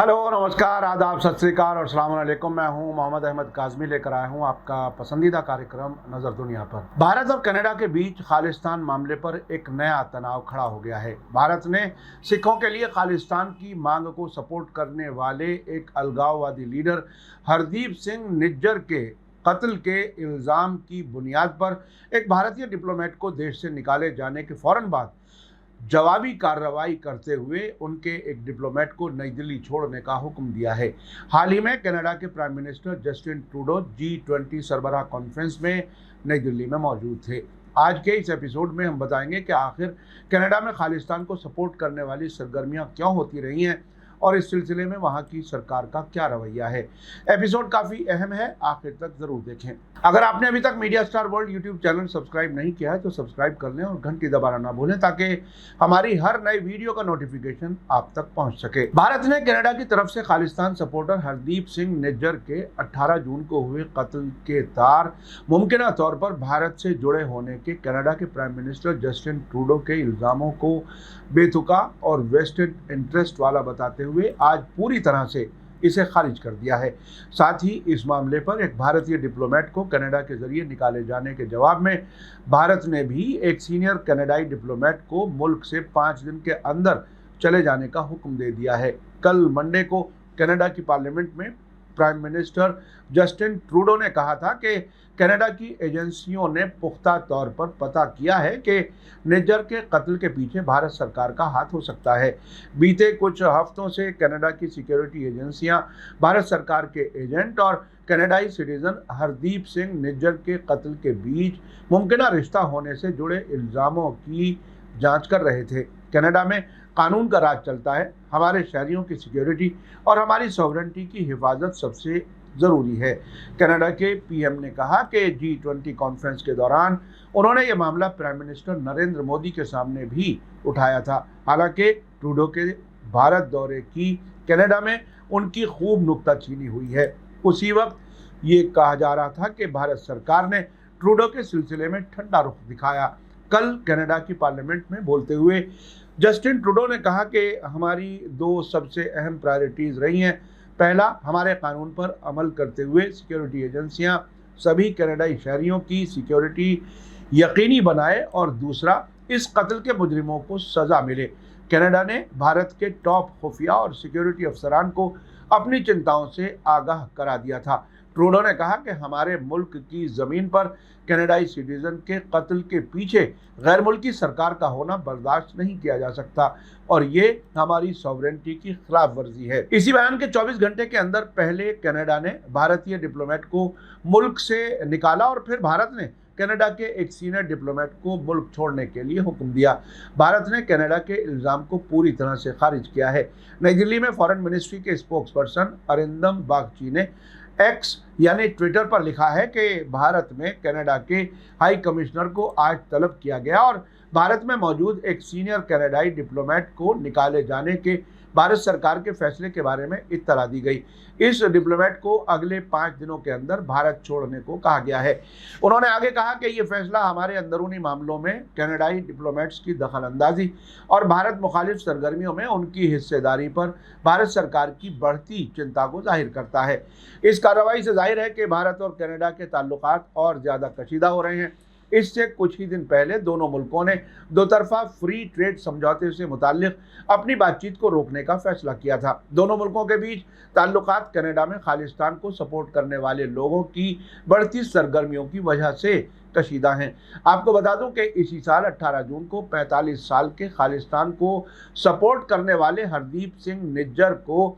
Hello, नमस्कार, आदाब, सत श्री अकाल और अस्सलाम वालेकुम। मैं हूं मोहम्मद अहमद काज़मी, लेकर आया हूं आपका पसंदीदा कार्यक्रम नज़र दुनिया पर। भारत और कनाडा के बीच खालिस्तान मामले पर एक नया तनाव खड़ा हो गया है। भारत ने सिखों के लिए खालिस्तान की मांग को सपोर्ट करने वाले एक अलगाववादी लीडर हरदीप सिंह निज्जर के कत्ल के इल्ज़ाम की बुनियाद पर एक भारतीय डिप्लोमेट को देश से निकाले जाने के फौरन बाद जवाबी कार्रवाई करते हुए उनके एक डिप्लोमेट को नई दिल्ली छोड़ने का हुक्म दिया है। हाल ही में कनाडा के prime minister Justin Trudeau G20 सरबराह कॉन्फ्रेंस में नई दिल्ली में मौजूद थे। आज के इस एपिसोड में हम बताएंगे कि आखिर कनाडा में खालिस्तान को सपोर्ट करने वाली सरगर्मियां क्यों होती रही हैं और इस सिलसिले में वहां की सरकार का क्या रवैया है। एपिसोड काफ़ी अहम है, आखिर तक ज़रूर देखें। अगर आपने अभी तक media star world YouTube channel subscribe नहीं किया है तो सब्सक्राइब कर लें और घंटी दबाना ना भूलें ताकि हमारी हर नई वीडियो का नोटिफिकेशन आप तक पहुंच सके। भारत ने कनाडा की तरफ से खालिस्तान सपोर्टर हरदीप सिंह निज्जर के 18 जून को हुए कत्ल के तार मुमकिन तौर पर भारत से जुड़े होने के कनाडा के प्राइम मिनिस्टर जस्टिन ट्रूडो के इल्ज़ामों को बेतुका और वेस्टेड इंटरेस्ट वाला बताते हुए आज पूरी तरह से इसे खारिज कर दिया है। साथ ही इस मामले पर एक भारतीय डिप्लोमेट को कनाडा के जरिए निकाले जाने के जवाब में भारत ने भी एक सीनियर कनाडाई डिप्लोमेट को मुल्क से 5 दिन के अंदर चले जाने का हुक्म दे दिया है। कल मंडे को कनाडा की पार्लियामेंट में प्राइम मिनिस्टर जस्टिन ट्रूडो ने कहा था कि कनाडा की एजेंसियों ने पुख्ता तौर पर पता किया है कि निज्जर के कत्ल के पीछे भारत सरकार का हाथ हो सकता है। बीते कुछ हफ्तों से कनाडा की सिक्योरिटी एजेंसियां भारत सरकार के एजेंट और कनाडाई सिटीजन हरदीप सिंह निज्जर के कत्ल के बीच मुमकिन रिश्ता होने से जुड़े इल्ज़ामों की जांच कर रहे थे। कनाडा में कानून का राज चलता है, हमारे शहरियों की सिक्योरिटी और हमारी सॉवरेनिटी की हिफाजत सबसे ज़रूरी है। कनाडा के पीएम ने कहा कि G20 कॉन्फ्रेंस के दौरान उन्होंने ये मामला प्राइम मिनिस्टर नरेंद्र मोदी के सामने भी उठाया था। हालांकि ट्रूडो के भारत दौरे की कनाडा में उनकी खूब नुक्ताचीनी हुई है। उसी वक्त ये कहा जा रहा था कि भारत सरकार ने ट्रूडो के सिलसिले में ठंडा रुख दिखाया। कल कनाडा की पार्लियामेंट में बोलते हुए जस्टिन ट्रूडो ने कहा कि हमारी दो सबसे अहम प्रायोरिटीज़ रही हैं। पहला, हमारे कानून पर अमल करते हुए सिक्योरिटी एजेंसियां सभी कनाडाई शहरियों की सिक्योरिटी यकीनी बनाए और दूसरा, इस कत्ल के मुजरिमों को सज़ा मिले। कनाडा ने भारत के टॉप खुफिया और सिक्योरिटी अफसरान को अपनी चिंताओं से आगाह करा दिया था। ट्रूडो ने कहा कि हमारे मुल्क की ज़मीन पर कनाडाई सिटीजन के कत्ल के पीछे गैर मुल्की सरकार का होना बर्दाश्त नहीं किया जा सकता और ये हमारी सॉवरेनिटी की खिलाफ वर्जी है। इसी बयान के 24 घंटे के अंदर पहले कनाडा ने भारतीय डिप्लोमेट को मुल्क से निकाला और फिर भारत ने कनाडा के एक सीनियर डिप्लोमेट को मुल्क छोड़ने के लिए हुक्म दिया। भारत ने कनाडा के इल्ज़ाम को पूरी तरह से खारिज किया है। नई दिल्ली में फॉरेन मिनिस्ट्री के स्पोक्स पर्सन अरिंदम बागची ने एक्स यानी ट्विटर पर लिखा है कि भारत में कनाडा के हाई कमिश्नर को आज तलब किया गया और भारत में मौजूद एक सीनियर कनाडाई डिप्लोमेट को निकाले जाने के भारत सरकार के फैसले के बारे में इत्तला दी गई। इस डिप्लोमेट को अगले 5 दिनों के अंदर भारत छोड़ने को कहा गया है। उन्होंने आगे कहा कि ये फैसला हमारे अंदरूनी मामलों में कनाडाई डिप्लोमेट्स की दखलंदाजी और भारत मुखालिफ सरगर्मियों में उनकी हिस्सेदारी पर भारत सरकार की बढ़ती चिंता को जाहिर करता है। इस कार्रवाई से जाहिर है कि भारत और कनाडा के ताल्लुकात और ज़्यादा कशीदा हो रहे हैं। इससे कुछ ही दिन पहले दोनों मुल्कों ने दोतरफा फ्री ट्रेड समझौते से मुताल्लिक अपनी बातचीत को रोकने का फैसला किया था। दोनों मुल्कों के बीच ताल्लुकात कनाडा में खालिस्तान को सपोर्ट करने वाले लोगों की बढ़ती सरगर्मियों की वजह से कशीदा हैं। आपको बता दूं कि इसी साल 18 जून को 45 साल के खालिस्तान को सपोर्ट करने वाले हरदीप सिंह निज्जर को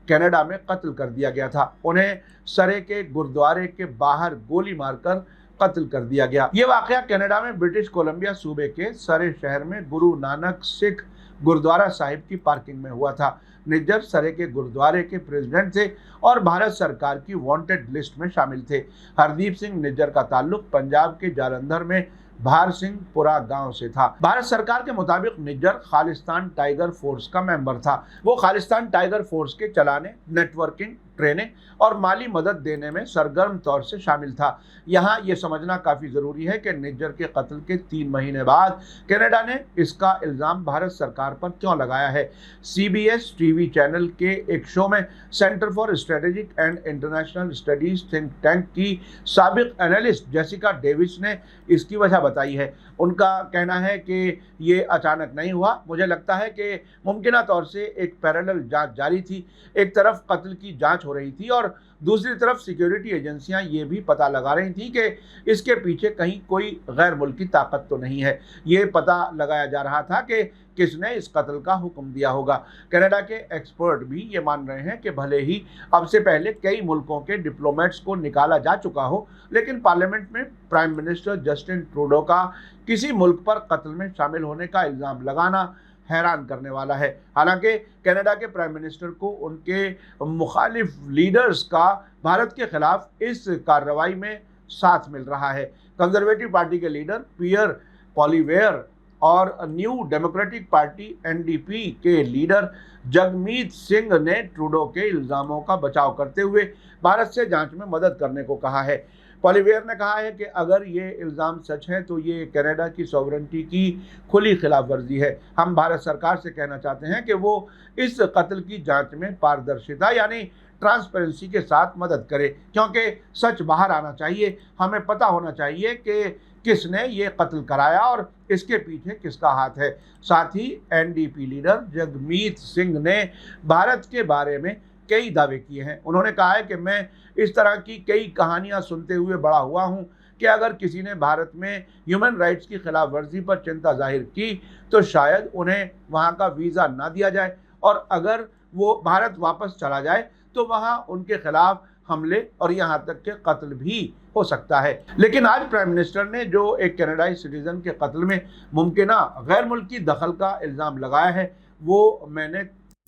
कनाडा में कत्ल कर दिया गया था। उन्हें सरे के गुरुद्वारे के बाहर गोली मारकर कत्ल कर दिया गया। ये वाकया कनाडा में ब्रिटिश कोलंबिया सूबे के सरे शहर में गुरु नानक सिख गुरुद्वारा साहिब की पार्किंग में हुआ था। निज्जर सरे के गुरुद्वारे के प्रेसिडेंट थे और भारत सरकार की वांटेड लिस्ट में शामिल थे। हरदीप सिंह निज्जर का ताल्लुक पंजाब के जालंधर में भार सिंहपुरा गांव से था। भारत सरकार के मुताबिक निज्जर खालिस्तान टाइगर फोर्स का मेंबर था। वो खालिस्तान टाइगर फोर्स के चलाने, नेटवर्किंग, ट्रेनें और माली मदद देने में सरगर्म तौर से शामिल था। यहाँ ये समझना काफ़ी ज़रूरी है कि निज्जर के कत्ल के 3 महीने बाद कनाडा ने इसका इल्ज़ाम भारत सरकार पर क्यों लगाया है। CBS टीवी चैनल के एक शो में centre for strategic and international studies think tank की साबिक एनालिस्ट जेसिका डेविस ने इसकी वजह बताई है। उनका कहना है कि ये अचानक नहीं हुआ। मुझे लगता है कि मुमकिन तौर से एक पैरेलल जांच जारी थी। एक तरफ कत्ल की जांच हो रही थी और दूसरी तरफ सिक्योरिटी एजेंसियां ये भी पता लगा रही थी कि इसके पीछे कहीं कोई गैर मुल्की ताकत तो नहीं है। ये पता लगाया जा रहा था कि किसने इस कत्ल का हुक्म दिया होगा। कनाडा के एक्सपर्ट भी ये मान रहे हैं कि भले ही अब से पहले कई मुल्कों के डिप्लोमेट्स को निकाला जा चुका हो, लेकिन पार्लियामेंट में प्राइम मिनिस्टर जस्टिन ट्रूडो का किसी मुल्क पर कत्ल में शामिल होने का इल्ज़ाम लगाना हैरान करने वाला है। हालांकि कनाडा के प्राइम मिनिस्टर को उनके मुखालिफ लीडर्स का भारत के खिलाफ इस कार्रवाई में साथ मिल रहा है। कंजर्वेटिव पार्टी के लीडर पियर पॉलीवेयर और न्यू डेमोक्रेटिक पार्टी NDP के लीडर जगमीत सिंह ने ट्रूडो के इल्ज़ामों का बचाव करते हुए भारत से जांच में मदद करने को कहा है। पॉलीवेयर ने कहा है कि अगर ये इल्ज़ाम सच है तो ये कनाडा की सॉवरेनिटी की खुली खिलाफ वर्जी है। हम भारत सरकार से कहना चाहते हैं कि वो इस कत्ल की जांच में पारदर्शिता यानी ट्रांसपेरेंसी के साथ मदद करे, क्योंकि सच बाहर आना चाहिए। हमें पता होना चाहिए कि किसने ये कत्ल कराया और इसके पीछे किसका हाथ है। साथ ही NDP लीडर जगमीत सिंह ने भारत के बारे में कई दावे किए हैं। उन्होंने कहा है कि मैं इस तरह की कई कहानियां सुनते हुए बड़ा हुआ हूं कि अगर किसी ने भारत में ह्यूमन राइट्स की खिलाफ वर्जी पर चिंता जाहिर की तो शायद उन्हें वहां का वीज़ा ना दिया जाए, और अगर वो भारत वापस चला जाए तो वहां उनके खिलाफ हमले और यहाँ तक के कत्ल भी हो सकता है। लेकिन आज प्राइम मिनिस्टर ने जो एक कनाडाई सिटीजन के कत्ल में मुमकिना गैर मुल्की दखल का इल्ज़ाम लगाया है, वो मैंने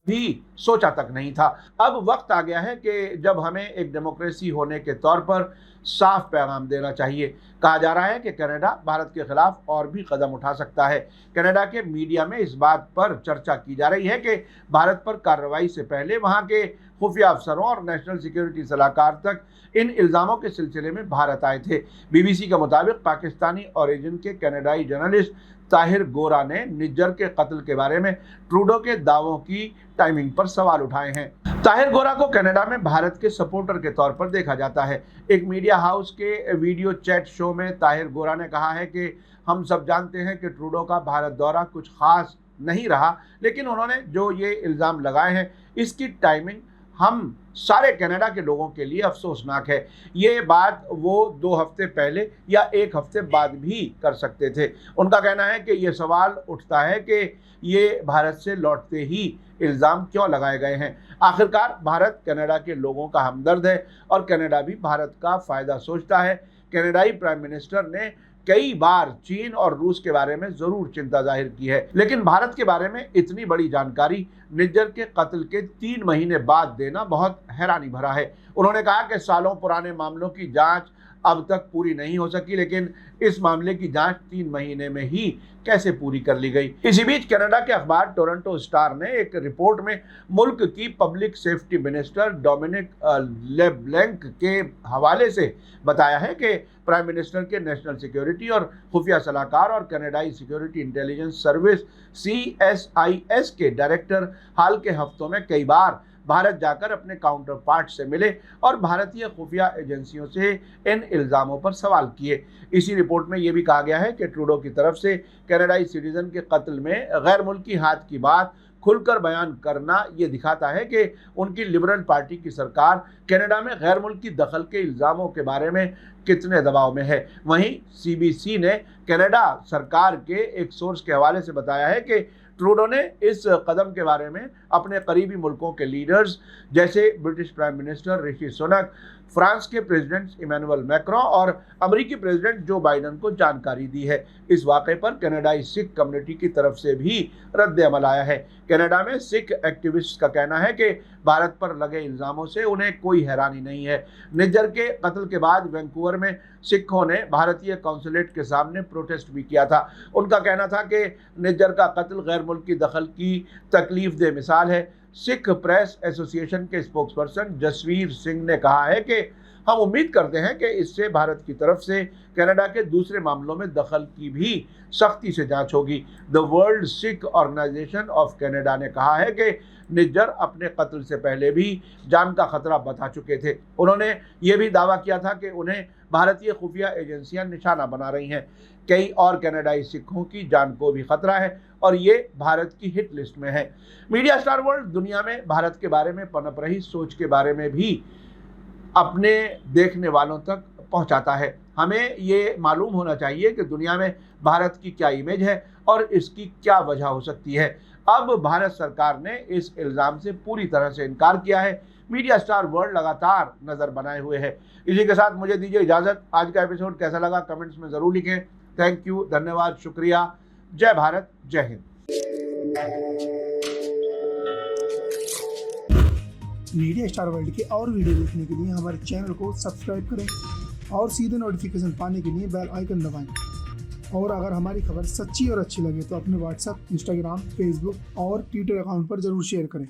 भी सोचा तक नहीं था। अब वक्त आ गया है कि जब हमें एक डेमोक्रेसी होने के तौर पर साफ पैगाम देना चाहिए। कहा जा रहा है कि कनाडा भारत के खिलाफ और भी कदम उठा सकता है। कनाडा के मीडिया में इस बात पर चर्चा की जा रही है कि भारत पर कार्रवाई से पहले वहां के खुफिया अफसरों और नेशनल सिक्योरिटी सलाहकार तक इन इल्ज़ामों के सिलसिले में भारत आए थे। BBC के मुताबिक पाकिस्तानी ओरिजिन के कनाडाई जर्नलिस्ट ताहिर गोरा ने निज्जर के कत्ल के बारे में ट्रूडो के दावों की टाइमिंग पर सवाल उठाए हैं। ताहिर गोरा को कनाडा में भारत के सपोर्टर के तौर पर देखा जाता है। एक मीडिया हाउस के वीडियो चैट शो में ताहिर गोरा ने कहा है कि हम सब जानते हैं कि ट्रूडो का भारत दौरा कुछ खास नहीं रहा, लेकिन उन्होंने जो ये इल्ज़ाम लगाए हैं इसकी टाइमिंग हम सारे कनाडा के लोगों के लिए अफसोसनाक है। ये बात वो 2 हफ्ते पहले या 1 हफ्ते बाद भी कर सकते थे। उनका कहना है कि ये सवाल उठता है कि ये भारत से लौटते ही इल्ज़ाम क्यों लगाए गए हैं। आखिरकार भारत कनाडा के लोगों का हमदर्द है और कनाडा भी भारत का फ़ायदा सोचता है। कनाडाई प्राइम मिनिस्टर ने कई बार चीन और रूस के बारे में जरूर चिंता जाहिर की है, लेकिन भारत के बारे में इतनी बड़ी जानकारी निज्जर के कत्ल के 3 महीने बाद देना बहुत हैरानी भरा है। उन्होंने कहा कि सालों पुराने मामलों की जांच अब तक पूरी नहीं हो सकी, लेकिन इस मामले की जांच 3 महीने में ही कैसे पूरी कर ली गई। इसी बीच कनाडा के अखबार टोरंटो स्टार ने एक रिपोर्ट में मुल्क की public safety minister Dominic LeBlanc के हवाले से बताया है कि प्राइम मिनिस्टर के नेशनल सिक्योरिटी और खुफिया सलाहकार और कनाडाई सिक्योरिटी इंटेलिजेंस सर्विस CSIS के डायरेक्टर हाल के हफ्तों में कई बार भारत जाकर अपने काउंटर पार्ट से मिले और भारतीय खुफिया एजेंसियों से इन इल्ज़ामों पर सवाल किए। इसी रिपोर्ट में यह भी कहा गया है कि ट्रूडो की तरफ से कनाडाई सिटीजन के कत्ल में गैर मुल्की हाथ की बात खुलकर बयान करना ये दिखाता है कि उनकी लिबरल पार्टी की सरकार कनाडा में गैर मुल्की दखल के इल्ज़ामों के बारे में कितने दबाव में है। वहीं CBC ने कनाडा सरकार के एक सोर्स के हवाले से बताया है कि ट्रूडो ने इस कदम के बारे में अपने करीबी मुल्कों के लीडर्स जैसे British prime minister Rishi Sunak, France के प्रेसिडेंट इमैनुअल मैक्रों और अमेरिकी प्रेसिडेंट जो बाइडन को जानकारी दी है। इस वाक़े पर कनाडाई सिख कम्युनिटी की तरफ से भी रद्द अमल आया है। कनाडा में सिख एक्टिविस्ट का कहना है कि भारत पर लगे इल्ज़ामों से उन्हें कोई हैरानी नहीं है। निज्जर के कत्ल के बाद वैंकूवर में सिखों ने भारतीय कौंसलेट के सामने प्रोटेस्ट भी किया था। उनका कहना था कि निज्जर का कत्ल गैर मुल्की दखल की तकलीफ दे मिसाल है। सिख प्रेस एसोसिएशन के स्पोक्सपर्सन जसवीर सिंह ने कहा है कि हम उम्मीद करते हैं कि इससे भारत की तरफ से कनाडा के दूसरे मामलों में दखल की भी सख्ती से जांच होगी। The World Sikh Organization of Canada ने कहा है कि निज्जर अपने कत्ल से पहले भी जान का खतरा बता चुके थे। उन्होंने ये भी दावा किया था कि उन्हें भारतीय खुफिया एजेंसियां निशाना बना रही हैं। कई और कनाडाई सिखों की जान को भी खतरा है और ये भारत की हिट लिस्ट में है। मीडिया स्टार वर्ल्ड दुनिया में भारत के बारे में पनप रही सोच के बारे में भी अपने देखने वालों तक पहुंचाता है। हमें ये मालूम होना चाहिए कि दुनिया में भारत की क्या इमेज है और इसकी क्या वजह हो सकती है। अब भारत सरकार ने इस इल्ज़ाम से पूरी तरह से इनकार किया है। मीडिया स्टार वर्ल्ड लगातार नज़र बनाए हुए है। इसी के साथ मुझे दीजिए इजाज़त। आज का एपिसोड कैसा लगा कमेंट्स में ज़रूर लिखें। थैंक यू, धन्यवाद, शुक्रिया। जय भारत, जय हिंद। मीडिया स्टार वर्ल्ड के और वीडियो देखने के लिए हमारे चैनल को सब्सक्राइब करें और सीधे नोटिफिकेशन पाने के लिए बेल आइकन दबाएं। और अगर हमारी खबर सच्ची और अच्छी लगे तो अपने व्हाट्सएप, इंस्टाग्राम, फेसबुक और ट्विटर अकाउंट पर जरूर शेयर करें।